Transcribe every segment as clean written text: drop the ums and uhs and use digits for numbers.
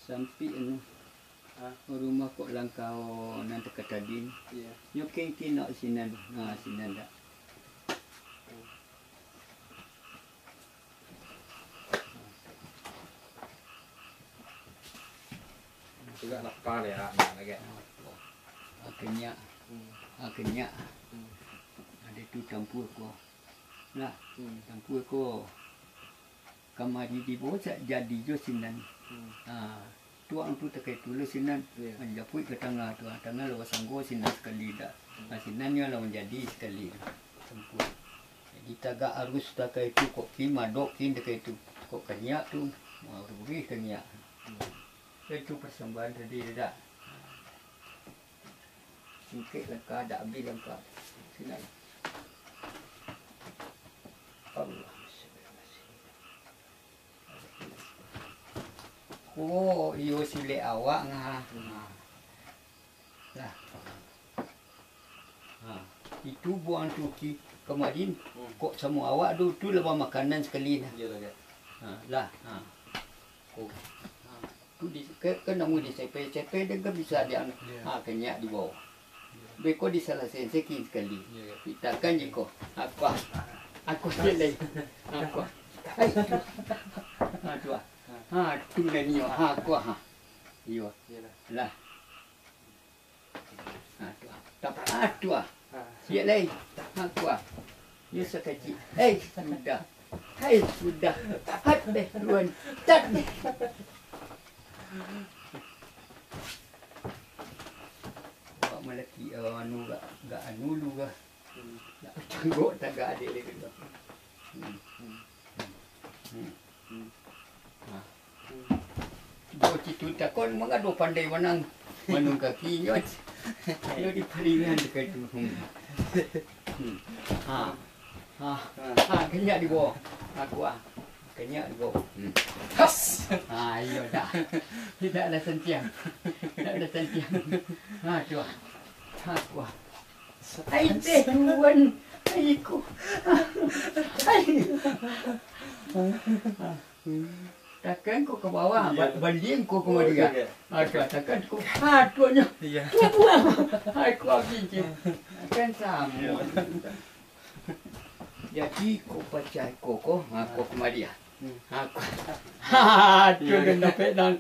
Sampai rumah kok langkau nan dekat tadi. Iya. Nyoking nak sinan. Sinan dak. Juga lapar ya, lagi. Akhirnya ada tu campur ko. Nah, campur ko. Kamari di bawah jadi jo sinan. Tuang tu terkait tulis sinan. Menjapui ke tengah tu. Tengah lawan sanggo sinan sekali dah. Sinannya lawan jadi sekali. Campur. Jadi tagak harus terkait tu kok madok terkait tu. Kok kenyak tu. Rugi kenyak. Itu persembahan tadi dah. Sikit lengkap, dah habis lengkap. Sinan. Allah. Oh, iyo sile awak ngah. Lah. Itu buang tuki kemarin. Kok semua awak tu lepas makanan sekali dah. Iya lagi. Lah. Oh. Tu di kena di cepe dengan bisa dia kenyak di bawah. Beko di salah sekin sekali. Pitakan je ko. Aku selai. Aku. Hai. Tu. Tu ni aku Iyo. Lah. Tu. Tak tu. Siap lai. Aku. Ni sekecil. Sudah. Sudah. Hat deh tuan. Tak deh. Pak malaki anu gak anu lu gak. Nak canggok tak gak ada lagi tu. Bocah tu takon mengadu pandai menang manung kaki nyot. Yo di palingan dekat tu. Kenyak di bawah. Aku kenyak di bawah. Has. Ayo dah. Tidak ada sentiang. Tidak ada sentiang. Tu. Aku. Hai teh tuan. Aiku. Takkan kau ke bawah, banding kau ke Maria. Takkan kau tuannya. Aku habis je. Takkan sama. Jadi kau percaya kau ke Maria. Aku. Tu kena pedang.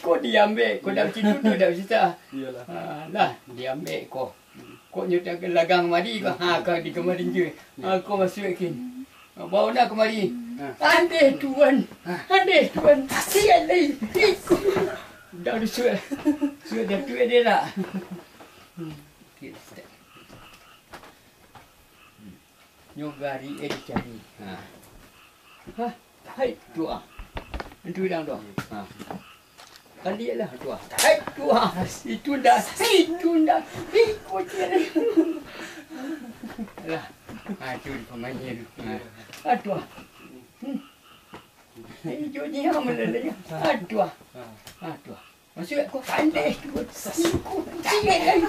Kau diambil, kau dah situ tu dah bisa. Lah, diambil kau. Kau nyutak lagang mari kau. Kau di kemarin je. Aku masukin. Bawa nak kemari. Andai tuan. Siap lagi. Dah sudah. Sudah tu dia tak. Nyogari cari. Hai tua. Itu dah tu. Kali lah tua. Hai tua. Itu dah. Ikut je. Lah. Tu pemainnya tu. Tua. Hijau ni yang melalui. Tua. Masuk aku pandai tu. Sikit lagi.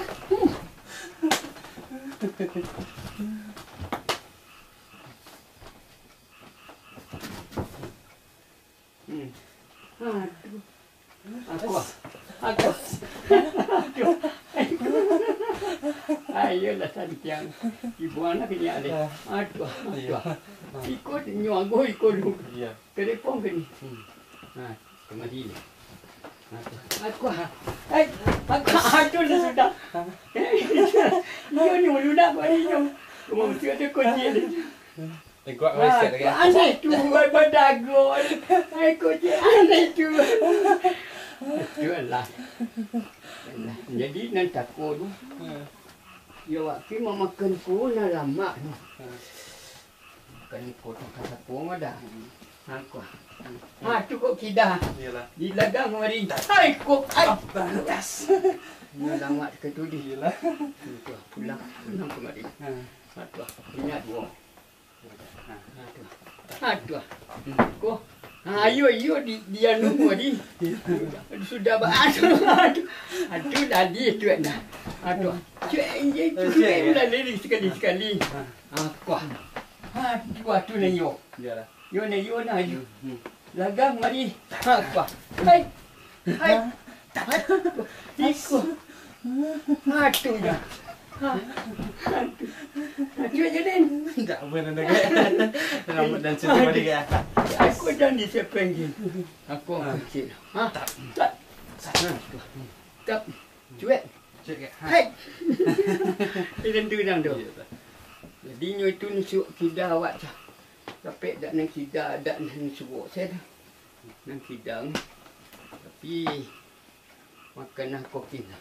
Aku. Ayolah santiang. Ibu anak ni ada. Aduh. Ikut nyuago ikut lu. Telepon ke ni. Kemari ni. Aku. Aku sudah. Yo ni muludak kau ni. Cuma mesti ada kunci ni. Kuat masih lagi. Aneh tu berdagon. Kunci aneh tu. Jualah. Jadi nanti takut. Ya waktu mau makan ku nak lama ni. Makan ku tak kata dah. Aku. Tu kok kidah. Iyalah. Di ladang kemarin. Hai kok. Batas. Nak lama ke tu di. Iyalah. Pulang kemarin. Tu. Ingat dua. Tu. Kok. Ayo dia nunggu ni. Sudah aduh tadi tu nak. Aduh. Cuy pula lari sekali. Aku. Tu ni yo. Iyalah. Yo na yo. Lagang mari. Aku. Hai. Hai. Ikut. Aduh dah. Cuba jadiin. Tak benar nak rambut dan cuti balik ya. Aku dah ni sepengin. Aku kecil. Ha? Tak. Sana. Tak. Cuba. Cek. Hai. Ini tu dah tu. Jadi nyo itu ni suuk kida awak cah. Tapi dak nang kida dak nang suuk saya dah. Nang kida ni. Tapi makan kopi lah.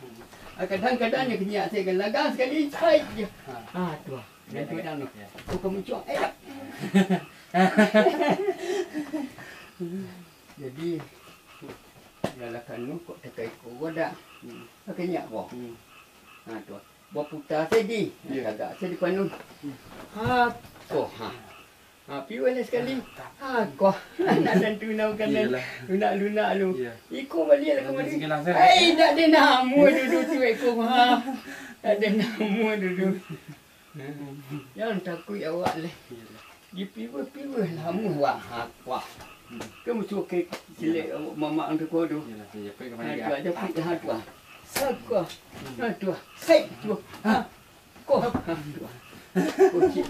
Kadang-kadang dia kenyak saya kan lagang sekali saja. Tu. Dan tu dah ni. Tu kamu cuak. Jadi dalam kanu kok tekai ko dah. Kenyak ko. Tu. Buat putar saya di. Kagak saya di kanu. Ko. Piwala sekali. Ko. Dan tu nak kanan. Lunak lu. Iko balik lah kemari. Tak ada nama duduk tu iko. Tak ada nama duduk. Jangan takut awak lah. Di piwa lama wah. Wah. Kamu suka silap mama untuk kau tu. Ada putih tu. Sakwa. Tu. Sai tu. Ko. Ko cik.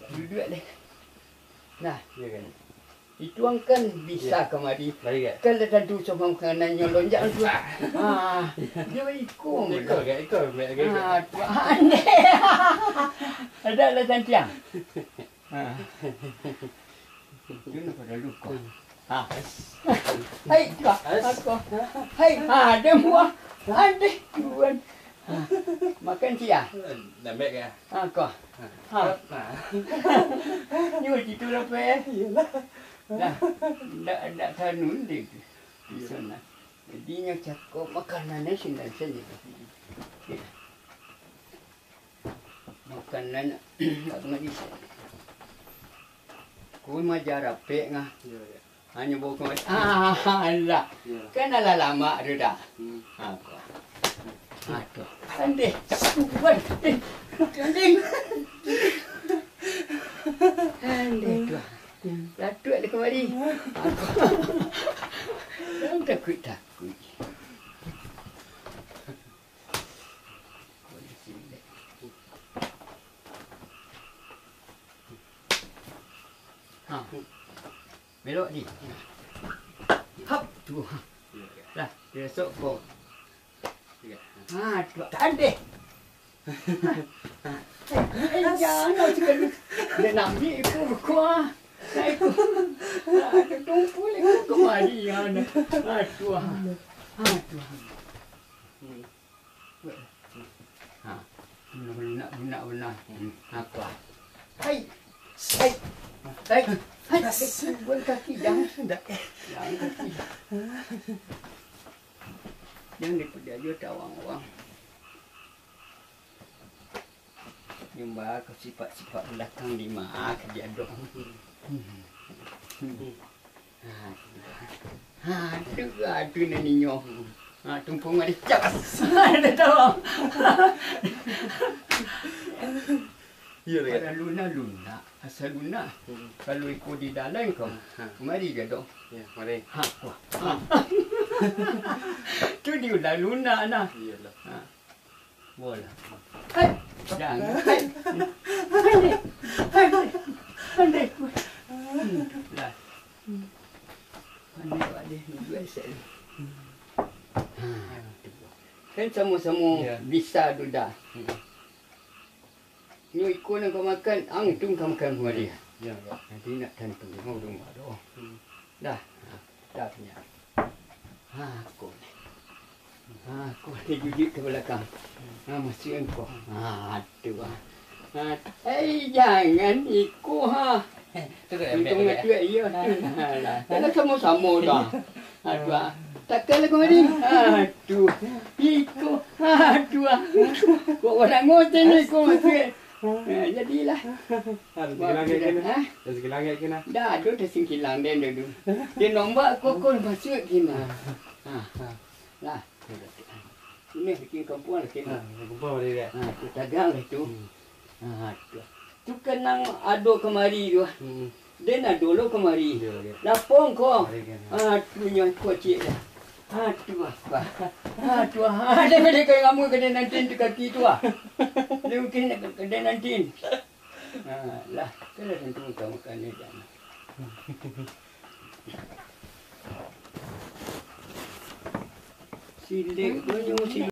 Duduk deh. Nah, Ya kan. dituangkan bisa kemari. Baik ke? Kalau tentu sama kanan yang lonjak tu. Dia ikut. Ikut. Tu aneh. Ada lah cantiang. Dia nak pada luka. Hai, aku. Hai, ada muah. Ada tuan. Makan cia. Dah baik ke? Aku. Ni macam tu lah pe. Dah tanun dia. Di sana. Jadi yang cakap makanan ni senang saja. Makanan tak mengaji. Kau majar apa ngah? Hanya bawa kemari. Allah. Kan ala lama dah. Aku. Aduh. Andai. Andai. Andai tu. Datuk ada kemari. Jangan takut. Belok ni. Hap tu. Lah, dia sok kau. Tu ada. Jangan sekali. Dia nak ambil ikut kuah. Saya ikut. Ada tumpu ikut kemari. Tu. Benar. Apa? Hai. Buat kaki jangan. Jangan kaki. Jangan daripada dia tawang-wang. Nyumbah ke sifat-sifat belakang lima kerja dong. Aduh naninyo. Tumpung ada cas. Ada tawang. Ya dah. Ada luna. Asal luna. Kalau ikut di dalam kau. Mari je dong. Ya, mari. Tu dia dah luna nah. Iyalah. Boleh. Hai. Jangan. Hai. Lah. Pandai dua set. Kan sama-sama bisa duda. Ni ikut nak kau makan, tu kau makan kemari. Ya. Nanti nak tentu mau rumah doh. Dah punya. Aku ni gigit ke belakang. Masih engkau. Tu. Jangan ikut Untung tu iya. Kalau sama-sama dah. Tu. Takkanlah kau ni. Tu. Ikut. Tu. Kau orang ngoten ni kau masih. Jadilah. Rezeki langit kena. Dah tu tersingkilang dia dulu. Dia nombak kokol masuk kena. Lah. Ini bikin kampung lah kena. Kumpul balik dia. Tu dagang lah tu. Tu. Tu kenang aduk kemari tu. Dia nak dulu kemari. Dia lagi. Lapong kau. Mari kan. Aduhnya kocik dah. Aduh apa. Aduh. Ada benda kau ngamu kedai nanti tu kaki tu ah. Dia mungkin nak kedai nanti. Lah, kalau tentu kau makan ni jangan. Silik tu